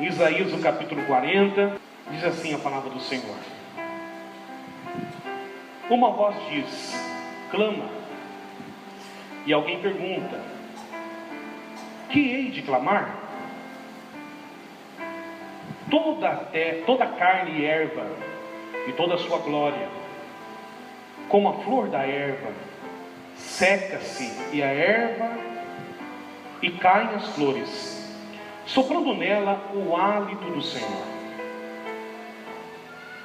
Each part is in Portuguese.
Em Isaías, no capítulo 40, diz assim a palavra do Senhor. Uma voz diz, clama. E alguém pergunta, que hei de clamar? Toda carne e erva, e toda a sua glória, como a flor da erva, seca-se e a erva, e caem as flores, soprando nela o hálito do Senhor.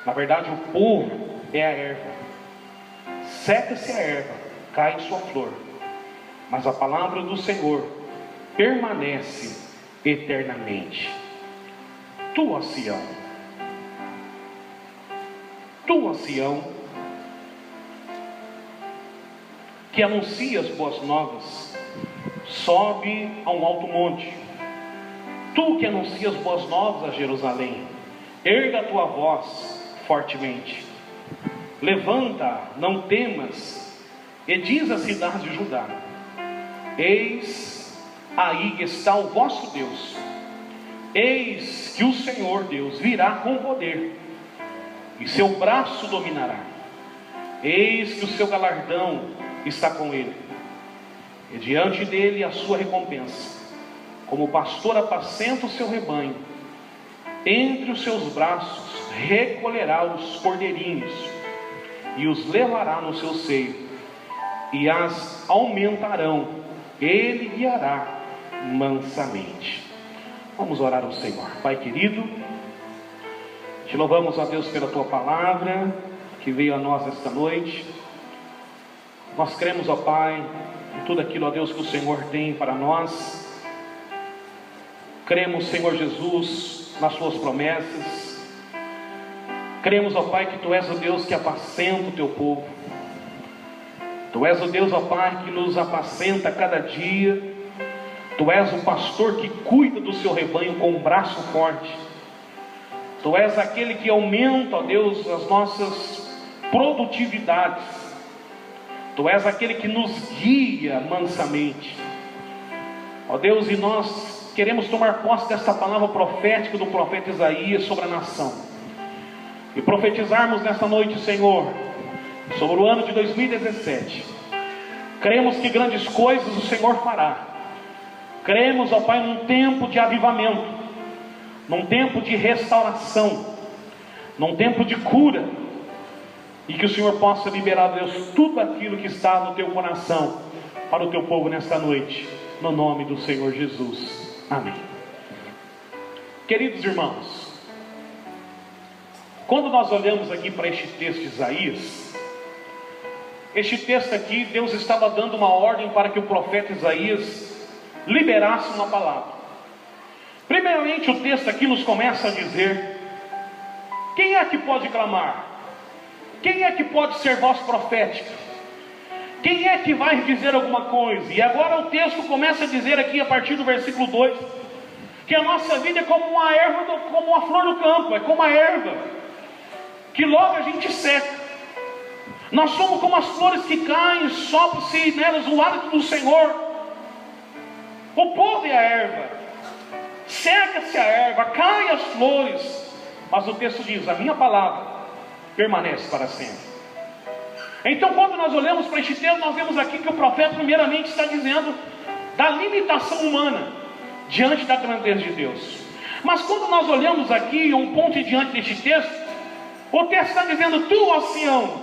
Na verdade, o povo é a erva. Seca-se a erva, cai sua flor, mas a palavra do Senhor permanece eternamente. Tu, ó Sião, que anuncias boas novas, sobe a um alto monte. Tu que anuncias boas novas a Jerusalém, erga a tua voz fortemente. Levanta, não temas, e diz à cidade de Judá: eis aí está o vosso Deus. Eis que o Senhor Deus virá com poder, e seu braço dominará. Eis que o seu galardão está com ele, e diante dele a sua recompensa. Como o pastor apacenta o seu rebanho, entre os seus braços recolherá os cordeirinhos, e os levará no seu seio, e as aumentarão, ele guiará mansamente. Vamos orar ao Senhor. Pai querido, te louvamos, ó Deus, pela tua palavra que veio a nós esta noite. Nós cremos, ó Pai, em tudo aquilo, ó Deus, que o Senhor tem para nós. Cremos, Senhor Jesus, nas suas promessas. Cremos, ó Pai, que tu és o Deus que apacenta o teu povo. Tu és o Deus, ó Pai, que nos apacenta cada dia. Tu és o pastor que cuida do seu rebanho com um braço forte. Tu és aquele que aumenta, ó Deus, as nossas produtividades. Tu és aquele que nos guia mansamente. Ó Deus, e nós queremos tomar posse desta palavra profética do profeta Isaías sobre a nação. E profetizarmos nesta noite, Senhor, sobre o ano de 2017. Cremos que grandes coisas o Senhor fará. Cremos, ó Pai, num tempo de avivamento, num tempo de restauração, num tempo de cura, e que o Senhor possa liberar, Deus, tudo aquilo que está no teu coração para o teu povo nesta noite, no nome do Senhor Jesus. Amém. Queridos irmãos, quando nós olhamos aqui para este texto de Isaías, este texto aqui, Deus estava dando uma ordem para que o profeta Isaías liberasse uma palavra. Primeiramente, o texto aqui nos começa a dizer: quem é que pode clamar? Quem é que pode ser voz profética? Quem é que vai dizer alguma coisa? E agora o texto começa a dizer aqui, a partir do versículo 2, que a nossa vida é como uma erva, como uma flor do campo, é como a erva, que logo a gente seca. Nós somos como as flores que caem, sopra-se nelas o hálito do Senhor. O povo é a erva, seca-se a erva, caem as flores, mas o texto diz: a minha palavra permanece para sempre. Então, quando nós olhamos para este texto, nós vemos aqui que o profeta primeiramente está dizendo da limitação humana diante da grandeza de Deus. Mas quando nós olhamos aqui um ponto diante deste texto, o texto está dizendo: tu, ó Sião,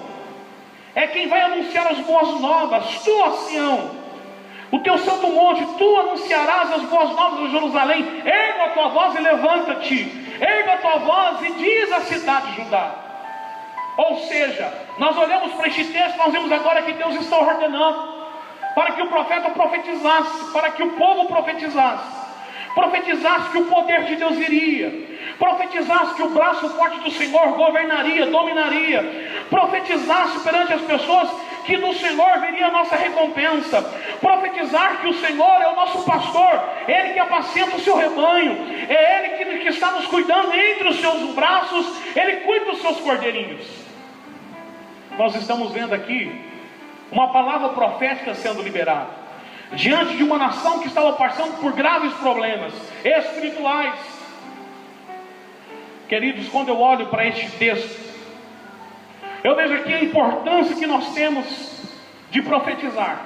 é quem vai anunciar as boas novas. Tu, ó Sião, o teu santo monte, tu anunciarás as boas novas de Jerusalém. Erga a tua voz e levanta-te. Erga a tua voz e diz à cidade de Judá. Ou seja, nós olhamos para este texto, nós vemos agora que Deus está ordenando para que o profeta profetizasse, para que o povo profetizasse que o poder de Deus iria, profetizasse que o braço forte do Senhor governaria, dominaria, profetizasse perante as pessoas que do Senhor viria a nossa recompensa, profetizar que o Senhor é o nosso pastor, Ele que apacenta o seu rebanho, é Ele que está nos cuidando entre os seus braços, Ele cuida dos seus cordeirinhos. Nós estamos vendo aqui uma palavra profética sendo liberada diante de uma nação que estava passando por graves problemas espirituais. Queridos, quando eu olho para este texto, eu vejo aqui a importância que nós temos de profetizar.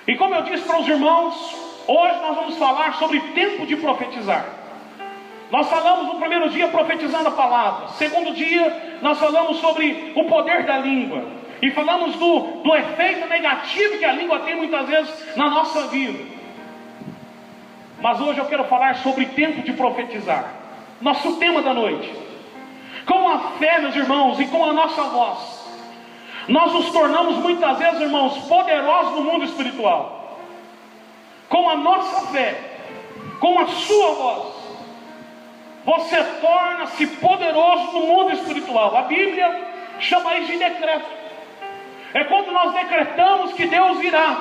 E como eu disse para os irmãos, hoje nós vamos falar sobre tempo de profetizar. Nós falamos no primeiro dia profetizando a palavra. Segundo dia, nós falamos sobre o poder da língua. E falamos do efeito negativo que a língua tem muitas vezes na nossa vida. Mas hoje eu quero falar sobre tempo de profetizar. Nosso tema da noite. Com a fé, meus irmãos, e com a nossa voz, nós nos tornamos muitas vezes, irmãos, poderosos no mundo espiritual. Com a nossa fé, com a sua voz, você torna-se poderoso no mundo espiritual. A Bíblia chama isso de decreto. É quando nós decretamos que Deus irá.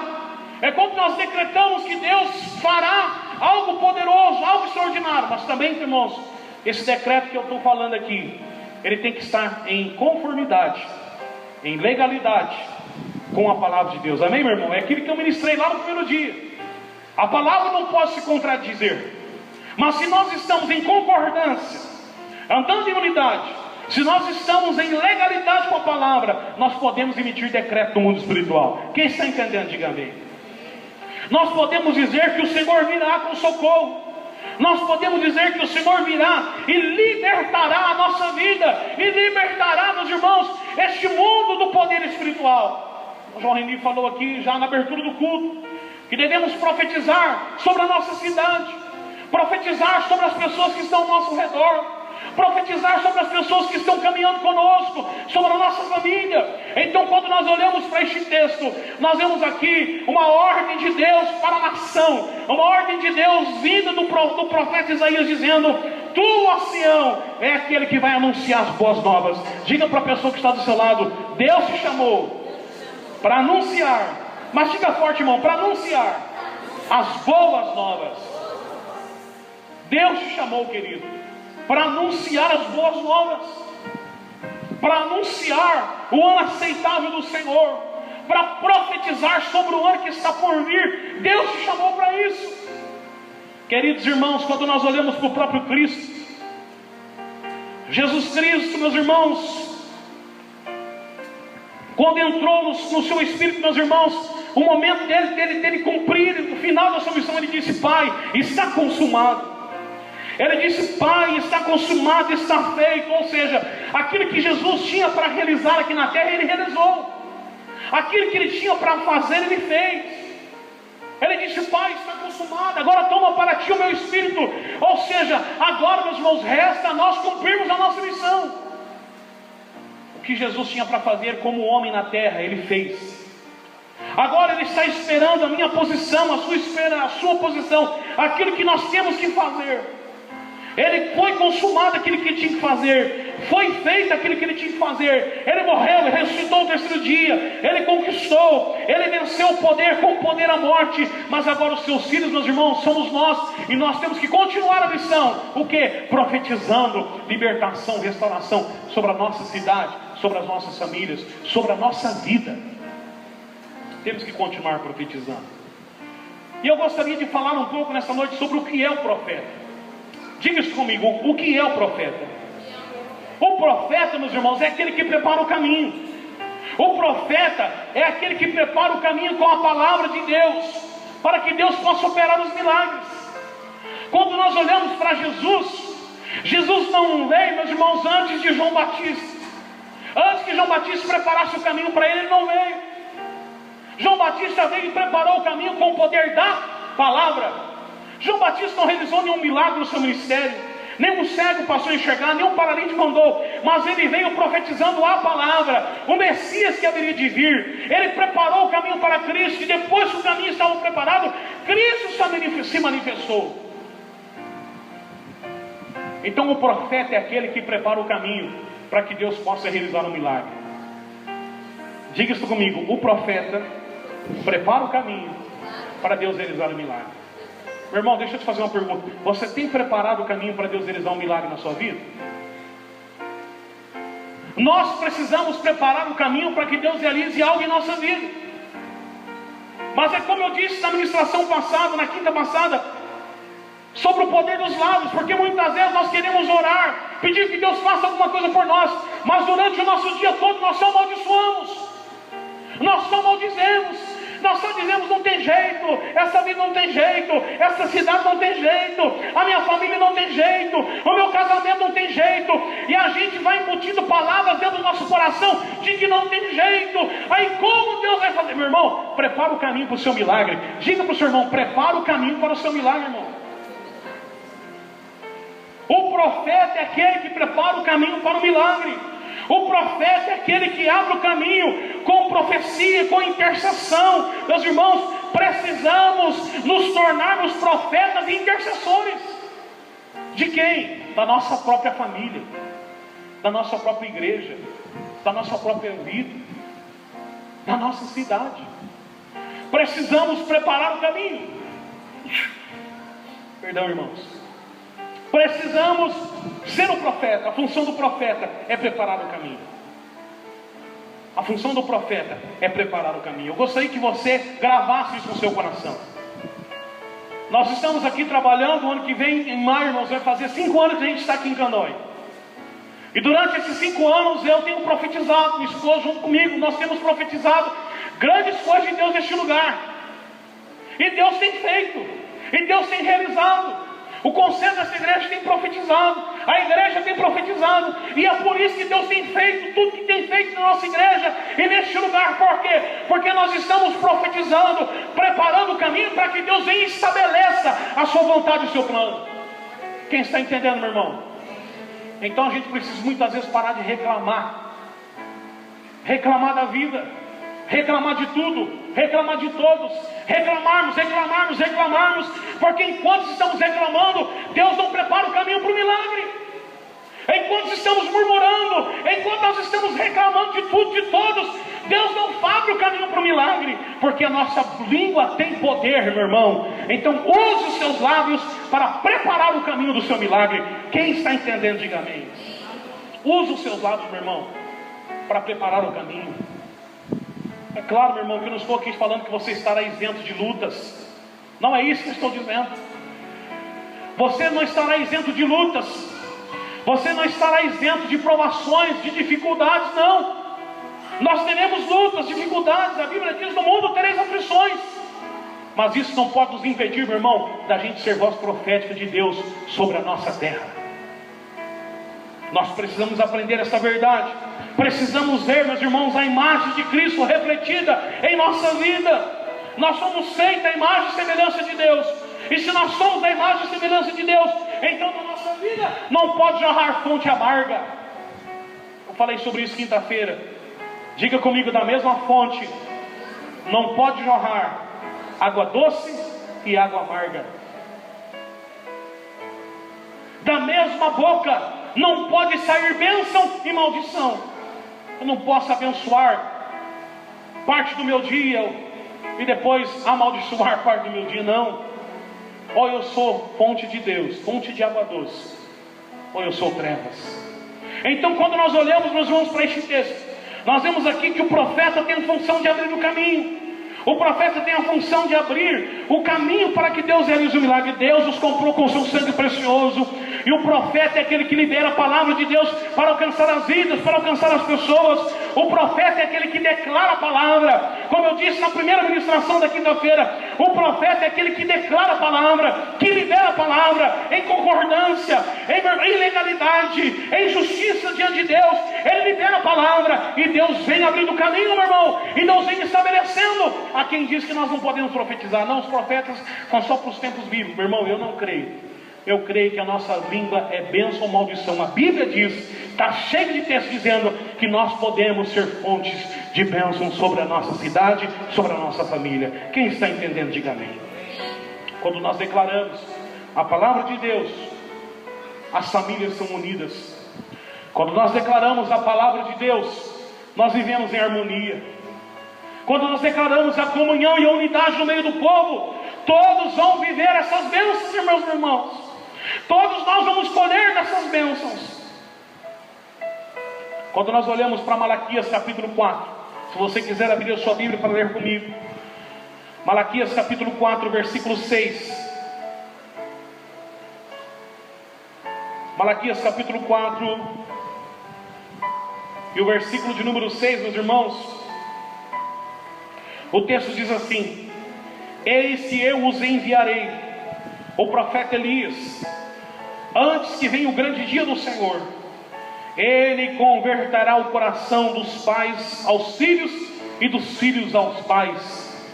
É quando nós decretamos que Deus fará algo poderoso, algo extraordinário. Mas também, irmãos, esse decreto que eu estou falando aqui, ele tem que estar em conformidade, em legalidade com a palavra de Deus. Amém, meu irmão? É aquilo que eu ministrei lá no primeiro dia. A palavra não pode se contradizer. Mas se nós estamos em concordância, andando em unidade, se nós estamos em legalidade com a palavra, nós podemos emitir decreto no mundo espiritual. Quem está entendendo, diga amém. Nós podemos dizer que o Senhor virá com socorro. Nós podemos dizer que o Senhor virá e libertará a nossa vida, e libertará, meus irmãos, este mundo do poder espiritual. O João Reni falou aqui já na abertura do culto, que devemos profetizar sobre a nossa cidade, profetizar sobre as pessoas que estão ao nosso redor, profetizar sobre as pessoas que estão caminhando conosco, sobre a nossa família. Então, quando nós olhamos para este texto, nós vemos aqui uma ordem de Deus para a nação, uma ordem de Deus vinda do profeta Isaías, dizendo: tu, ó Sião, é aquele que vai anunciar as boas novas. Diga para a pessoa que está do seu lado: Deus te chamou para anunciar, mas diga forte, irmão, para anunciar as boas novas. Deus te chamou, querido, para anunciar as boas novas, para anunciar o ano aceitável do Senhor, para profetizar sobre o ano que está por vir. Deus te chamou para isso. Queridos irmãos, quando nós olhamos para o próprio Cristo, Jesus Cristo, meus irmãos, quando entrou no seu espírito, meus irmãos, o momento dele cumprir o final da sua missão, ele disse: Pai, está consumado. Ele disse: Pai, está consumado, está feito. Ou seja, aquilo que Jesus tinha para realizar aqui na terra, ele realizou. Aquilo que ele tinha para fazer, ele fez. Ele disse: Pai, está consumado, agora toma para ti o meu espírito. Ou seja, agora, meus irmãos, resta a nós cumprirmos a nossa missão. O que Jesus tinha para fazer como homem na terra, ele fez. Agora ele está esperando a minha posição, a sua posição, aquilo que nós temos que fazer. Ele foi consumado aquilo que ele tinha que fazer, foi feito aquilo que ele tinha que fazer. Ele morreu, ele ressuscitou no terceiro dia, ele conquistou, ele venceu o poder, com o poder a morte. Mas agora os seus filhos, meus irmãos, somos nós, e nós temos que continuar a missão. O que? Profetizando libertação, restauração sobre a nossa cidade, sobre as nossas famílias, sobre a nossa vida. Temos que continuar profetizando. E eu gostaria de falar um pouco nessa noite sobre o que é o profeta. Diga isso comigo: o que é o profeta? O profeta, meus irmãos, é aquele que prepara o caminho. O profeta é aquele que prepara o caminho com a palavra de Deus, para que Deus possa operar os milagres. Quando nós olhamos para Jesus, Jesus não veio, meus irmãos, antes de João Batista. Antes que João Batista preparasse o caminho para ele não veio. João Batista veio e preparou o caminho com o poder da palavra. João Batista não realizou nenhum milagre no seu ministério, nenhum cego passou a enxergar, nenhum paralítico andou, mas ele veio profetizando a palavra, o Messias que haveria de vir. Ele preparou o caminho para Cristo, e depois que o caminho estava preparado, Cristo se manifestou. Então o profeta é aquele que prepara o caminho para que Deus possa realizar um milagre. Diga isso comigo: o profeta prepara o caminho para Deus realizar um milagre. Meu irmão, deixa eu te fazer uma pergunta: você tem preparado o caminho para Deus realizar um milagre na sua vida? Nós precisamos preparar o caminho para que Deus realize algo em nossa vida. Mas é como eu disse na ministração passada, na quinta passada, sobre o poder dos lábios, porque muitas vezes nós queremos orar, pedir que Deus faça alguma coisa por nós, mas durante o nosso dia todo nós só amaldiçoamos, nós só maldizemos, nós só dizemos: não tem jeito, essa vida não tem jeito, essa cidade não tem jeito, a minha família não tem jeito, o meu casamento não tem jeito, e a gente vai embutindo palavras dentro do nosso coração de que não tem jeito. Aí como Deus vai fazer? Meu irmão, prepara o caminho para o seu milagre. Diga para o seu irmão: prepara o caminho para o seu milagre, irmão. O profeta é aquele que prepara o caminho para o milagre. O profeta é aquele que abre o caminho com profecia, com intercessão. Meus irmãos, precisamos nos tornarmos profetas e intercessores. De quem? Da nossa própria família, da nossa própria igreja, da nossa própria vida, da nossa cidade. Precisamos preparar o caminho. Perdão, irmãos. Precisamos ser o profeta. A função do profeta é preparar o caminho. A função do profeta é preparar o caminho. Eu gostaria que você gravasse isso no seu coração. Nós estamos aqui trabalhando. O ano que vem, em maio, irmãos, vai fazer 5 anos que a gente está aqui em Candói. E durante esses 5 anos eu tenho profetizado, minha esposa junto comigo, nós temos profetizado grandes coisas de Deus neste lugar. E Deus tem feito, e Deus tem realizado. O conselho dessa igreja tem profetizado, a igreja tem profetizado, e é por isso que Deus tem feito tudo que tem feito na nossa igreja e neste lugar. Por quê? Porque nós estamos profetizando, preparando o caminho para que Deus venha e estabeleça a sua vontade e o seu plano. Quem está entendendo, meu irmão? Então a gente precisa muitas vezes parar de reclamar da vida, reclamar de tudo, reclamar de todos, reclamarmos, porque enquanto estamos reclamando, Deus não prepara o caminho para o milagre. Enquanto estamos murmurando, enquanto nós estamos reclamando de tudo, de todos, Deus não abre o caminho para o milagre, porque a nossa língua tem poder, meu irmão. Então use os seus lábios para preparar o caminho do seu milagre. Quem está entendendo, diga amém. Use os seus lábios, meu irmão, para preparar o caminho. É claro, meu irmão, que eu não estou aqui falando que você estará isento de lutas. Não é isso que eu estou dizendo. Você não estará isento de lutas. Você não estará isento de provações, de dificuldades, não. Nós teremos lutas, dificuldades. A Bíblia diz: no mundo tereis aflições. Mas isso não pode nos impedir, meu irmão, da gente ser voz profética de Deus sobre a nossa terra. Nós precisamos aprender essa verdade. Precisamos ver, meus irmãos, a imagem de Cristo refletida em nossa vida. Nós somos feitos à imagem e semelhança de Deus. E se nós somos a imagem e semelhança de Deus, então na nossa vida não pode jorrar fonte amarga. Eu falei sobre isso quinta-feira. Diga comigo: da mesma fonte não pode jorrar água doce e água amarga. Da mesma boca não pode sair bênção e maldição. Eu não posso abençoar parte do meu dia e depois amaldiçoar parte do meu dia, não. Ou eu sou fonte de Deus, fonte de água doce, ou eu sou trevas. Então quando nós olhamos, meus irmãos, para este texto, nós vemos aqui que o profeta tem a função de abrir o caminho. O profeta tem a função de abrir o caminho para que Deus realize o milagre. Deus os comprou com seu sangue precioso. E o profeta é aquele que libera a palavra de Deus para alcançar as vidas, para alcançar as pessoas. O profeta é aquele que declara a palavra. Como eu disse na primeira ministração da quinta-feira, o profeta é aquele que declara a palavra, que libera a palavra em concordância, em legalidade, em justiça diante de Deus. Ele libera a palavra e Deus vem abrindo o caminho, meu irmão, e Deus vem estabelecendo. Há quem diz que nós não podemos profetizar. Não, os profetas são só para os tempos bíblicos. Meu irmão, eu não creio. Eu creio que a nossa língua é bênção ou maldição. A Bíblia diz, está cheio de textos dizendo que nós podemos ser fontes de bênção sobre a nossa cidade, sobre a nossa família. Quem está entendendo, diga amém. Quando nós declaramos a palavra de Deus, as famílias são unidas. Quando nós declaramos a palavra de Deus, nós vivemos em harmonia. Quando nós declaramos a comunhão e a unidade no meio do povo, todos vão viver essas bênçãos, meus irmãos. Todos nós vamos colher dessas bênçãos. Quando nós olhamos para Malaquias capítulo 4, se você quiser abrir a sua Bíblia para ler comigo, Malaquias capítulo 4, versículo 6. Malaquias capítulo 4, e o versículo de número 6, meus irmãos. O texto diz assim: eis que eu os enviarei, o profeta Elias, antes que venha o grande dia do Senhor. Ele converterá o coração dos pais aos filhos e dos filhos aos pais,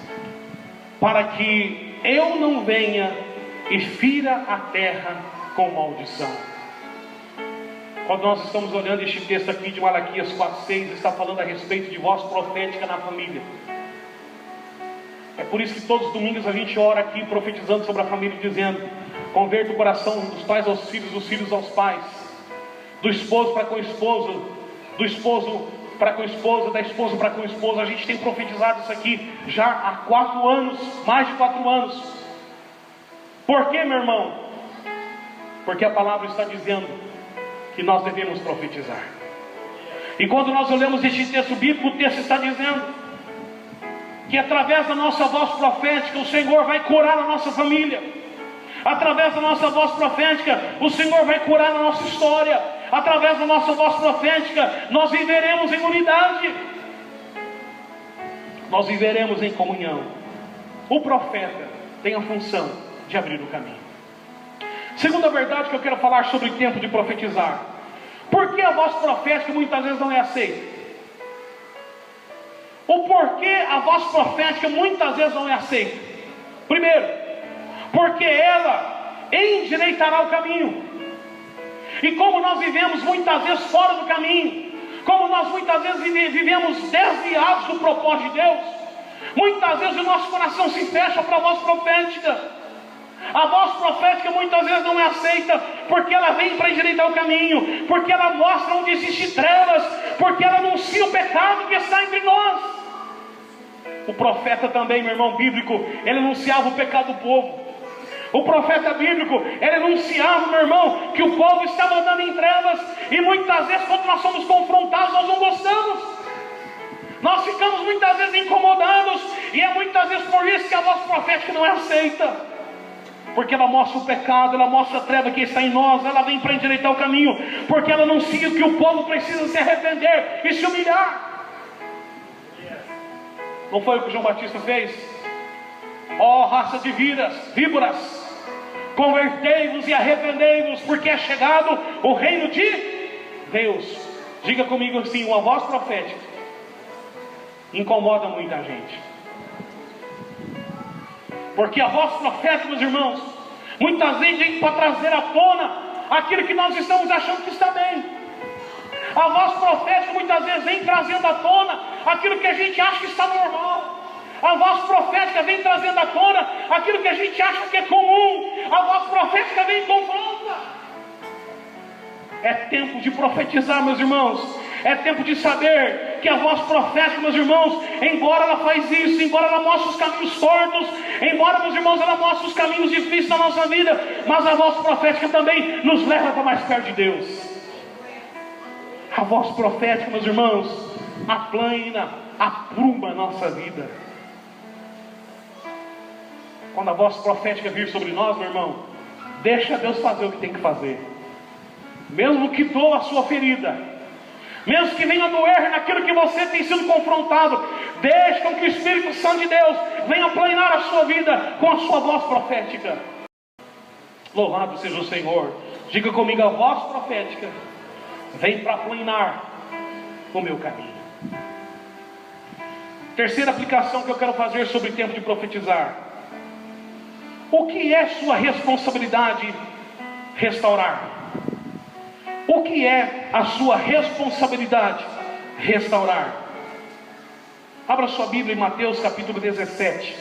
para que eu não venha e fira a terra com maldição. Quando nós estamos olhando este texto aqui de Malaquias 4:6, está falando a respeito de voz profética na família. É por isso que todos os domingos a gente ora aqui profetizando sobre a família, dizendo: converta o coração dos pais aos filhos, dos filhos aos pais, do esposo para com o esposo, do esposo para com a esposa, da esposa para com o esposo. A gente tem profetizado isso aqui já há 4 anos, mais de 4 anos. Por quê, meu irmão? Porque a palavra está dizendo que nós devemos profetizar. E quando nós olhamos este texto bíblico, o texto está dizendo que através da nossa voz profética o Senhor vai curar a nossa família. Através da nossa voz profética o Senhor vai curar a nossa história. Através da nossa voz profética nós viveremos em unidade, nós viveremos em comunhão. O profeta tem a função de abrir o caminho. Segunda verdade que eu quero falar sobre o tempo de profetizar: por que a voz profética muitas vezes não é aceita? O porquê a voz profética muitas vezes não é aceita? Primeiro, porque ela endireitará o caminho. E como nós vivemos muitas vezes fora do caminho, como nós muitas vezes vivemos desviados do propósito de Deus, muitas vezes o nosso coração se fecha para a voz profética. A voz profética muitas vezes não é aceita, porque ela vem para endireitar o caminho, porque ela mostra onde existe trevas, porque ela anuncia o pecado que está entre nós. O profeta também, meu irmão bíblico, ele anunciava o pecado do povo. O profeta bíblico, ele anunciava, meu irmão, que o povo estava andando em trevas. E muitas vezes quando nós somos confrontados, nós não gostamos. Nós ficamos muitas vezes incomodados. E é muitas vezes por isso que a voz profética não é aceita, porque ela mostra o pecado, ela mostra a treva que está em nós. Ela vem para endireitar o caminho, porque ela anuncia que o povo precisa se arrepender e se humilhar. Não foi o que João Batista fez? Ó raça de víboras, convertei-vos e arrependei-vos, porque é chegado o reino de Deus. Diga comigo assim: uma voz profética incomoda muita gente. Porque a voz profética, meus irmãos, muitas vezes vem para trazer à tona aquilo que nós estamos achando que está bem. A voz profética muitas vezes vem trazendo à tona aquilo que a gente acha que está normal. A voz profética vem trazendo à tona aquilo que a gente acha que é comum. A voz profética vem e confronta. É tempo de profetizar, meus irmãos. É tempo de saber que a voz profética, meus irmãos, embora ela faz isso, embora ela mostre os caminhos tortos, embora, meus irmãos, ela mostre os caminhos difíceis da nossa vida, mas a voz profética também nos leva para mais perto de Deus. A voz profética, meus irmãos, aplana, apruma a nossa vida. Quando a voz profética vir sobre nós, meu irmão, deixa Deus fazer o que tem que fazer. Mesmo que doa a sua ferida, mesmo que venha doer naquilo que você tem sido confrontado, deixe com que o Espírito Santo de Deus venha aplanar a sua vida com a sua voz profética. Louvado seja o Senhor. Diga comigo: a voz profética vem para aplanar o meu caminho. Terceira aplicação que eu quero fazer sobre o tempo de profetizar: o que é sua responsabilidade restaurar? O que é a sua responsabilidade restaurar? Abra sua Bíblia em Mateus capítulo 17.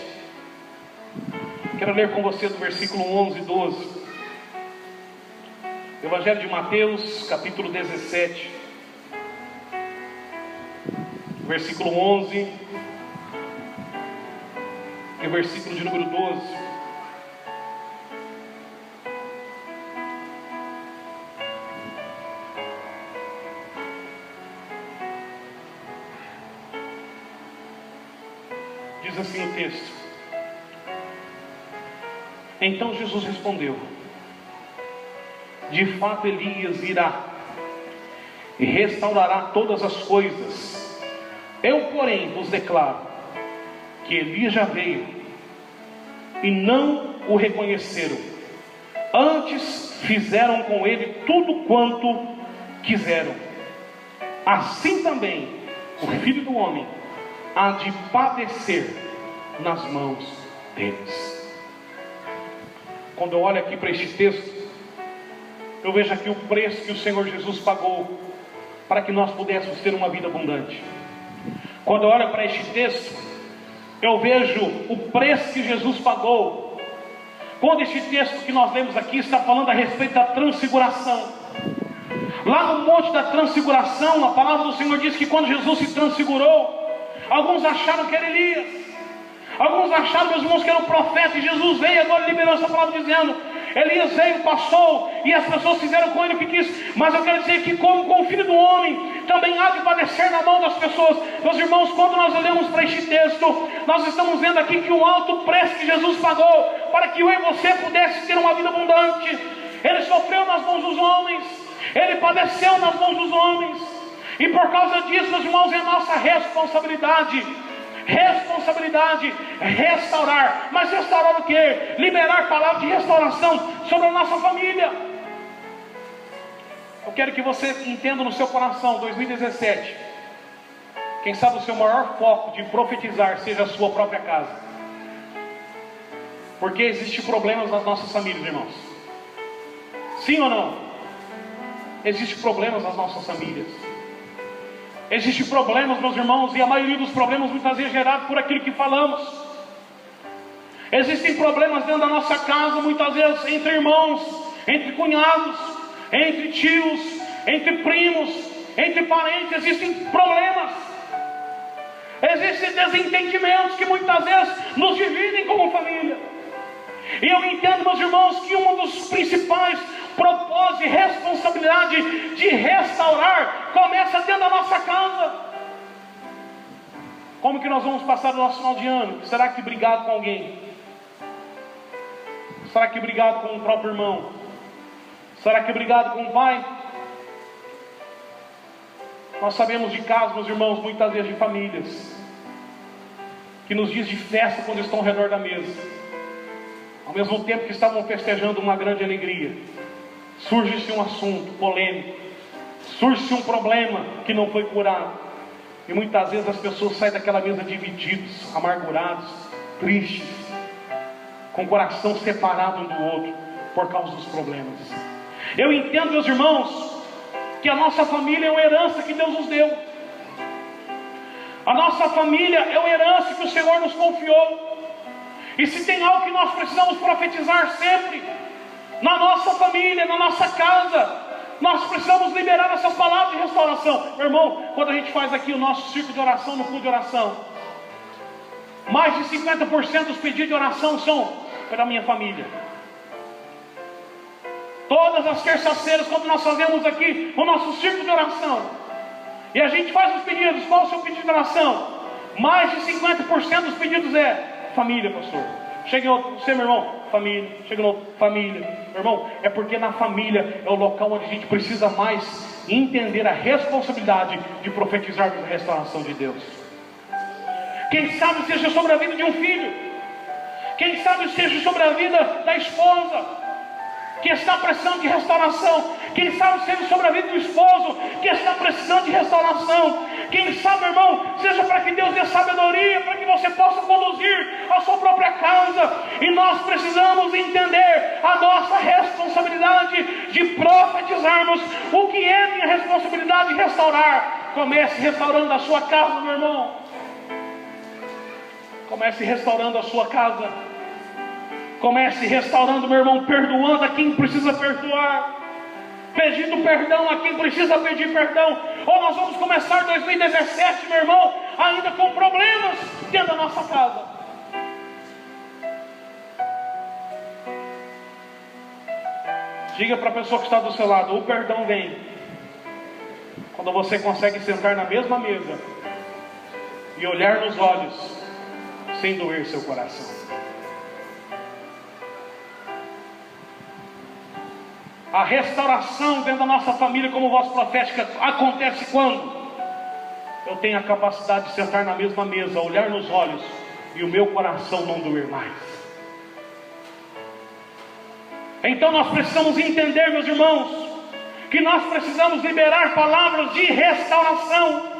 Quero ler com você do versículo 11 e 12. Evangelho de Mateus capítulo 17, versículo 11 e o versículo de número 12. Diz assim o texto: então Jesus respondeu: de fato Elias virá e restaurará todas as coisas. Eu, porém, vos declaro que Elias já veio e não o reconheceram, antes fizeram com ele tudo quanto quiseram. Assim também o Filho do Homem há de padecer nas mãos deles. Quando eu olho aqui para este texto, eu vejo aqui o preço que o Senhor Jesus pagou para que nós pudéssemos ter uma vida abundante. Quando eu olho para este texto, eu vejo o preço que Jesus pagou. Quando este texto que nós lemos aqui está falando a respeito da transfiguração. Lá no Monte da Transfiguração, a palavra do Senhor diz que quando Jesus se transfigurou, alguns acharam que era Elias, alguns acharam, meus irmãos, que era um profeta, e Jesus veio, agora liberou essa palavra dizendo: Elias veio, passou, e as pessoas fizeram com ele o que quis. Mas eu quero dizer que como com o Filho do Homem também há de padecer na mão das pessoas. Meus irmãos, quando nós olhamos para este texto, nós estamos vendo aqui que o alto preço que Jesus pagou para que eu e você pudesse ter uma vida abundante. Ele sofreu nas mãos dos homens, ele padeceu nas mãos dos homens, e por causa disso, meus irmãos, é nossa responsabilidade restaurar. Mas restaurar o quê? Liberar palavras de restauração sobre a nossa família. Eu quero que você entenda no seu coração, 2017, quem sabe o seu maior foco de profetizar seja a sua própria casa. Porque existem problemas nas nossas famílias, irmãos. Sim ou não? Existem problemas nas nossas famílias. Existem problemas, meus irmãos, e a maioria dos problemas muitas vezes é gerado por aquilo que falamos. Existem problemas dentro da nossa casa, muitas vezes entre irmãos, entre cunhados, entre tios, entre primos, entre parentes. Existem problemas, existem desentendimentos que muitas vezes nos dividem como família. E eu entendo, meus irmãos, que um dos principais propósito e responsabilidade de restaurar começa dentro da nossa casa. Como que nós vamos passar o nosso final de ano? Será que brigado com alguém? Será que brigado com o próprio irmão? Será que brigado com o pai? Nós sabemos de casos, meus irmãos, muitas vezes de famílias que nos dias de festa, quando estão ao redor da mesa, ao mesmo tempo que estavam festejando uma grande alegria, surge-se um assunto polêmico, surge-se um problema que não foi curado, e muitas vezes as pessoas saem daquela mesa divididos, amargurados, tristes, com o coração separado um do outro, por causa dos problemas. Eu entendo, meus irmãos, que a nossa família é uma herança que Deus nos deu. A nossa família é uma herança que o Senhor nos confiou. E se tem algo que nós precisamos profetizar sempre, na nossa família, na nossa casa, nós precisamos liberar essas palavras de restauração. Meu irmão, quando a gente faz aqui o nosso círculo de oração, no culto de oração, mais de 50% dos pedidos de oração são para a minha família. Todas as terças-feiras, quando nós fazemos aqui o nosso círculo de oração, e a gente faz os pedidos, qual é o seu pedido de oração? Mais de 50% dos pedidos é família, pastor. Chega em outro, você, meu irmão, família. Chega em outro, família. Meu irmão, é porque na família é o local onde a gente precisa mais entender a responsabilidade de profetizar a restauração de Deus. Quem sabe seja sobre a vida de um filho, quem sabe seja sobre a vida da esposa que está precisando de restauração, quem sabe seja sobre a vida do esposo que está precisando de restauração, quem sabe, meu irmão, seja para que Deus dê sabedoria, para que você possa conduzir a sua própria casa. E nós precisamos entender a nossa responsabilidade de profetizarmos. O que é minha responsabilidade de restaurar? Comece restaurando a sua casa, meu irmão. Comece restaurando a sua casa. Comece restaurando, meu irmão, perdoando a quem precisa perdoar, pedindo perdão a quem precisa pedir perdão. Ou nós vamos começar 2017, meu irmão, ainda com problemas dentro da nossa casa. Diga para a pessoa que está do seu lado: o perdão vem quando você consegue sentar na mesma mesa e olhar nos olhos sem doer seu coração. A restauração dentro da nossa família como voz profética acontece quando eu tenho a capacidade de sentar na mesma mesa, olhar nos olhos e o meu coração não doer mais. Então nós precisamos entender, meus irmãos, que nós precisamos liberar palavras de restauração.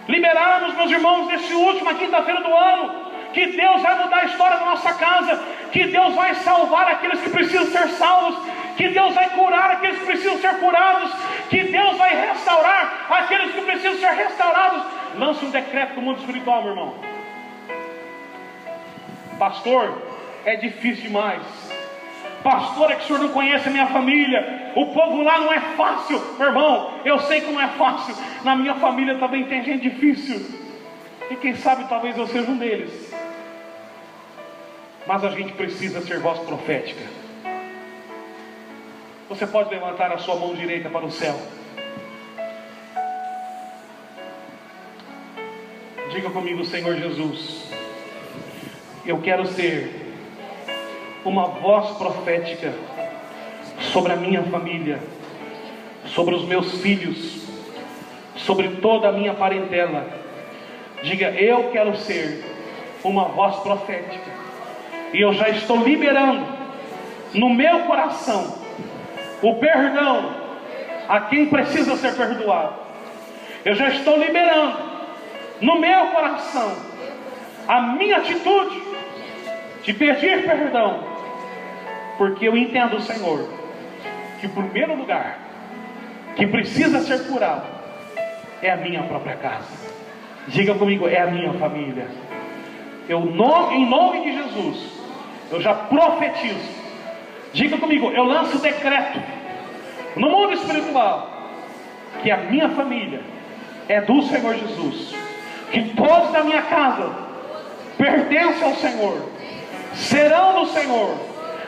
Liberarmos, meus irmãos, nesse última quinta-feira do ano, que Deus vai mudar a história da nossa casa, que Deus vai salvar aqueles que precisam ser salvos, que Deus vai curar aqueles que precisam ser curados, que Deus vai restaurar aqueles que precisam ser restaurados. Lance um decreto do mundo espiritual, meu irmão. Pastor, é difícil demais. Pastor, é que o senhor não conhece a minha família, o povo lá não é fácil. Meu irmão, eu sei que não é fácil. Na minha família também tem gente difícil, e quem sabe talvez eu seja um deles. Mas a gente precisa ser voz profética. Você pode levantar a sua mão direita para o céu. Diga comigo: Senhor Jesus, eu quero ser uma voz profética sobre a minha família, sobre os meus filhos, sobre toda a minha parentela. Diga: eu quero ser uma voz profética, e eu já estou liberando no meu coração o perdão a quem precisa ser perdoado. Eu já estou liberando no meu coração a minha atitude de pedir perdão, porque eu entendo, Senhor, que o primeiro lugar que precisa ser curado é a minha própria casa. Diga comigo: é a minha família. Em nome de Jesus, eu já profetizo. Diga comigo: eu lanço decreto no mundo espiritual que a minha família é do Senhor Jesus, que todos da minha casa pertencem ao Senhor, serão do Senhor,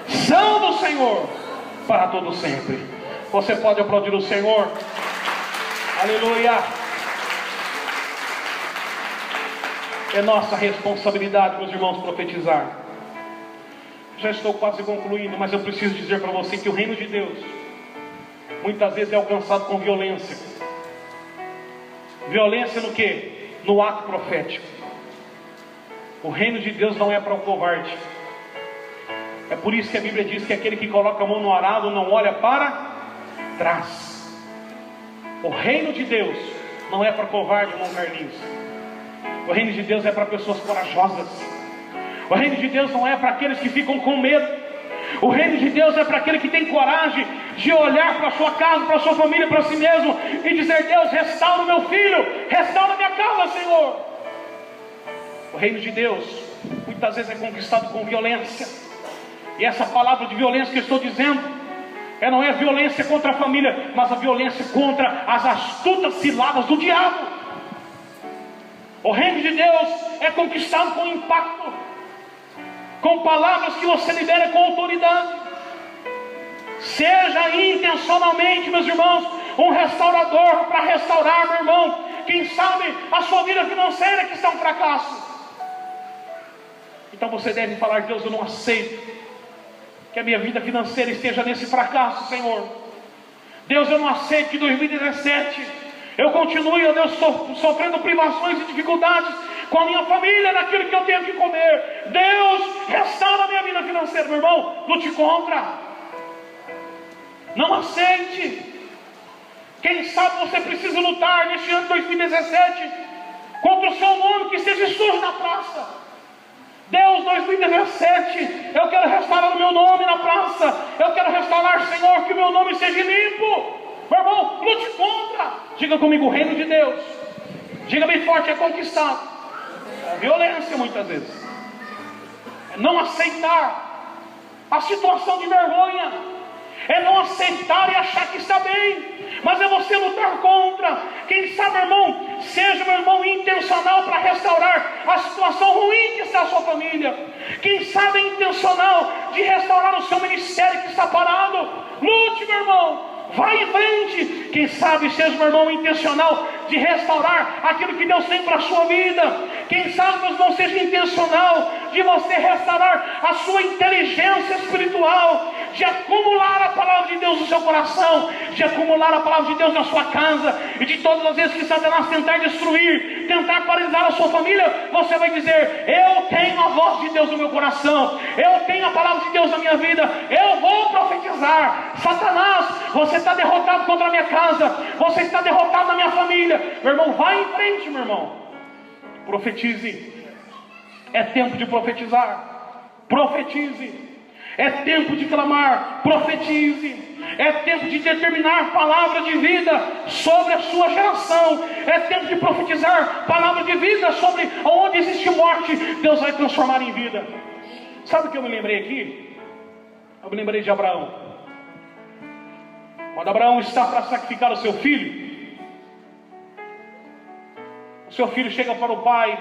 são do Senhor para todo sempre. Você pode aplaudir o Senhor? Aleluia! É nossa responsabilidade, meus irmãos, profetizar. Já estou quase concluindo, mas eu preciso dizer para você que o reino de Deus muitas vezes é alcançado com violência. Violência no quê? No ato profético. O reino de Deus não é para o covarde. É por isso que a Bíblia diz que aquele que coloca a mão no arado não olha para trás. O reino de Deus não é para covarde, irmão Carlinhos. O reino de Deus é para pessoas corajosas. O reino de Deus não é para aqueles que ficam com medo. O reino de Deus é para aquele que tem coragem de olhar para a sua casa, para a sua família, para si mesmo e dizer: Deus, restaura o meu filho, restaura a minha casa, Senhor. O reino de Deus muitas vezes é conquistado com violência. E essa palavra de violência que eu estou dizendo, não é violência contra a família, mas a violência contra as astutas ciladas do diabo. O reino de Deus é conquistado com impacto, com palavras que você libera com autoridade. Seja intencionalmente, meus irmãos, um restaurador para restaurar, meu irmão. Quem sabe a sua vida financeira que está um fracasso. Então você deve falar: Deus, eu não aceito que a minha vida financeira esteja nesse fracasso, Senhor. Deus, eu não aceito que 2017 eu continue, ó Deus, sofrendo privações e dificuldades com a minha família, naquilo que eu tenho que comer. Deus, restaura a minha vida financeira. Meu irmão, lute contra. Não aceite. Quem sabe você precisa lutar neste ano de 2017 contra o seu nome que esteja sujo na praça. Deus, 2017, eu quero restaurar o meu nome na praça. Eu quero restaurar, Senhor, que o meu nome seja limpo. Meu irmão, lute contra. Diga comigo: o reino de Deus, diga bem forte, é conquistado. É violência muitas vezes. É não aceitar a situação de vergonha. É não aceitar e achar que está bem. Mas é você lutar contra. Quem sabe, irmão, seja, meu irmão, intencional para restaurar a situação ruim que está a sua família. Quem sabe é intencional de restaurar o seu ministério que está parado. Lute, meu irmão, vai em frente. Quem sabe seja, meu irmão, intencional de restaurar aquilo que Deus tem para a sua vida. Quem sabe, meus irmãos, seja intencional de você restaurar a sua inteligência espiritual, de acumular a palavra de Deus no seu coração, de acumular a palavra de Deus na sua casa, e de todas as vezes que Satanás tentar destruir, tentar paralisar a sua família, você vai dizer: eu tenho a voz de Deus no meu coração, eu tenho a palavra de Deus na minha vida, eu vou profetizar. Satanás, você está derrotado contra a minha casa, você está derrotado na minha família. Meu irmão, vai em frente, meu irmão, profetize. É tempo de profetizar, profetize. É tempo de clamar, profetize. É tempo de determinar palavra de vida sobre a sua geração. É tempo de profetizar palavra de vida sobre onde existe morte, Deus vai transformar em vida. Sabe o que eu me lembrei aqui? Eu me lembrei de Abraão. Quando Abraão está para sacrificar o seu filho, o seu filho chega para o pai,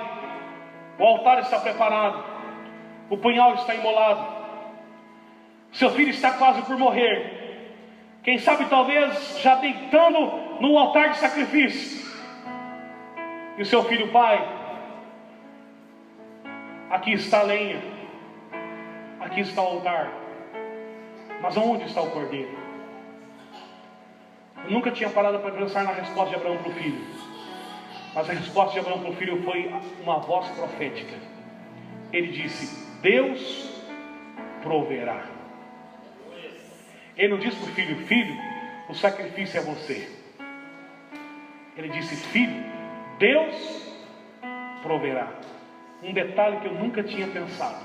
o altar está preparado, o punhal está imolado, seu filho está quase por morrer, quem sabe talvez já deitando no altar de sacrifício. E o seu filho: pai, aqui está a lenha, aqui está o altar, mas onde está o cordeiro? Eu nunca tinha parado para pensar na resposta de Abraão para o filho, mas a resposta de Abraão para o filho foi uma voz profética. Ele disse: Deus proverá. Ele não disse para o filho: filho, o sacrifício é você. Ele disse: filho, Deus proverá. Um detalhe que eu nunca tinha pensado.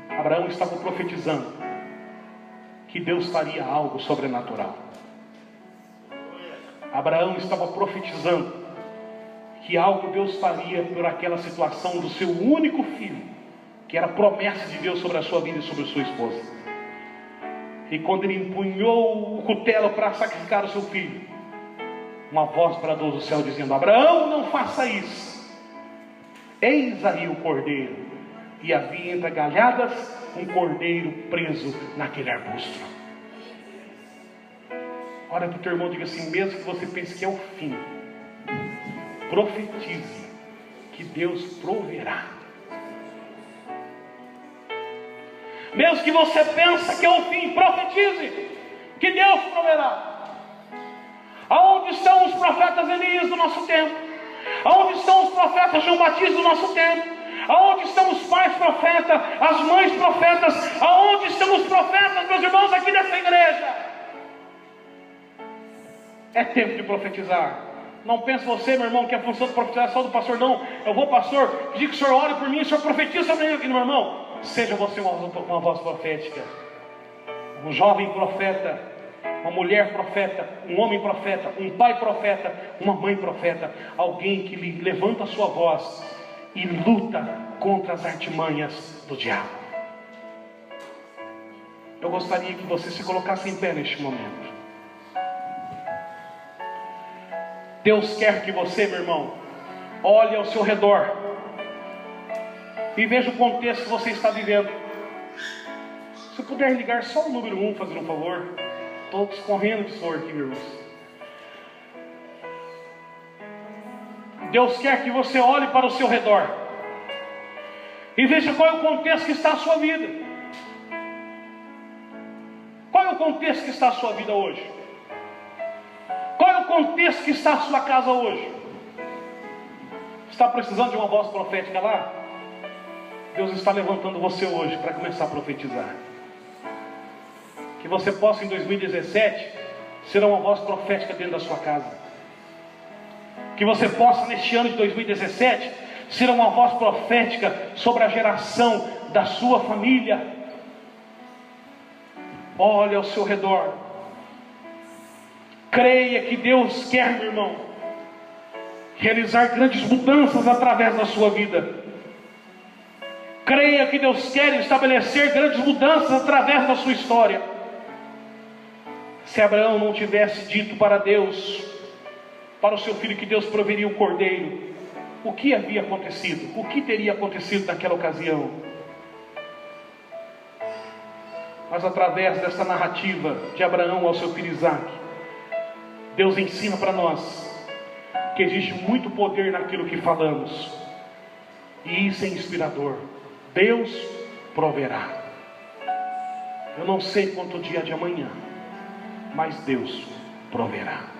Abraão estava profetizando que Deus faria algo sobrenatural. Abraão estava profetizando que algo Deus faria por aquela situação do seu único filho, que era promessa de Deus sobre a sua vida e sobre a sua esposa. E quando ele empunhou o cutelo para sacrificar o seu filho, uma voz bradou do céu dizendo: Abraão, não faça isso. Eis aí o cordeiro. E havia entre galhadas um cordeiro preso naquele arbusto. Olha para o teu irmão e diga assim: mesmo que você pense que é o fim, profetize que Deus proverá. Mesmo que você pense que é o fim, profetize que Deus proverá. Aonde estão os profetas Elias do nosso tempo? Aonde estão os profetas João Batista do nosso tempo? Aonde estão os pais profetas, as mães profetas? Aonde estão os profetas, meus irmãos, aqui dessa igreja? É tempo de profetizar. Não pense você, meu irmão, que a função de profetizar é só do pastor. Não, eu vou, pastor, pedir que o senhor ore por mim, o senhor profetiza sobre mim aqui, meu irmão. Seja você uma voz profética, um jovem profeta, uma mulher profeta, um homem profeta, um pai profeta, uma mãe profeta, alguém que levanta a sua voz e luta contra as artimanhas do diabo. Eu gostaria que você se colocasse em pé neste momento. Deus quer que você, meu irmão, olhe ao seu redor e veja o contexto que você está vivendo. Se puder ligar só o número 1, fazendo um favor. Todos correndo de suor aqui, meus irmãos. Deus quer que você olhe para o seu redor e veja qual é o contexto que está a sua vida. Qual é o contexto que está a sua vida hoje? Qual é o contexto que está a sua casa hoje? Está precisando de uma voz profética lá? Deus está levantando você hoje para começar a profetizar. Que você possa em 2017 ser uma voz profética dentro da sua casa. Que você possa neste ano de 2017 ser uma voz profética sobre a geração da sua família. Olhe ao seu redor. Creia que Deus quer, meu irmão, realizar grandes mudanças através da sua vida. Creia que Deus quer estabelecer grandes mudanças através da sua história. Se Abraão não tivesse dito para Deus, para o seu filho, que Deus proveria o cordeiro, o que havia acontecido? O que teria acontecido naquela ocasião? Mas através dessa narrativa de Abraão ao seu filho Isaque, Deus ensina para nós que existe muito poder naquilo que falamos, e isso é inspirador. Deus proverá. Eu não sei quanto dia de amanhã, mas Deus proverá.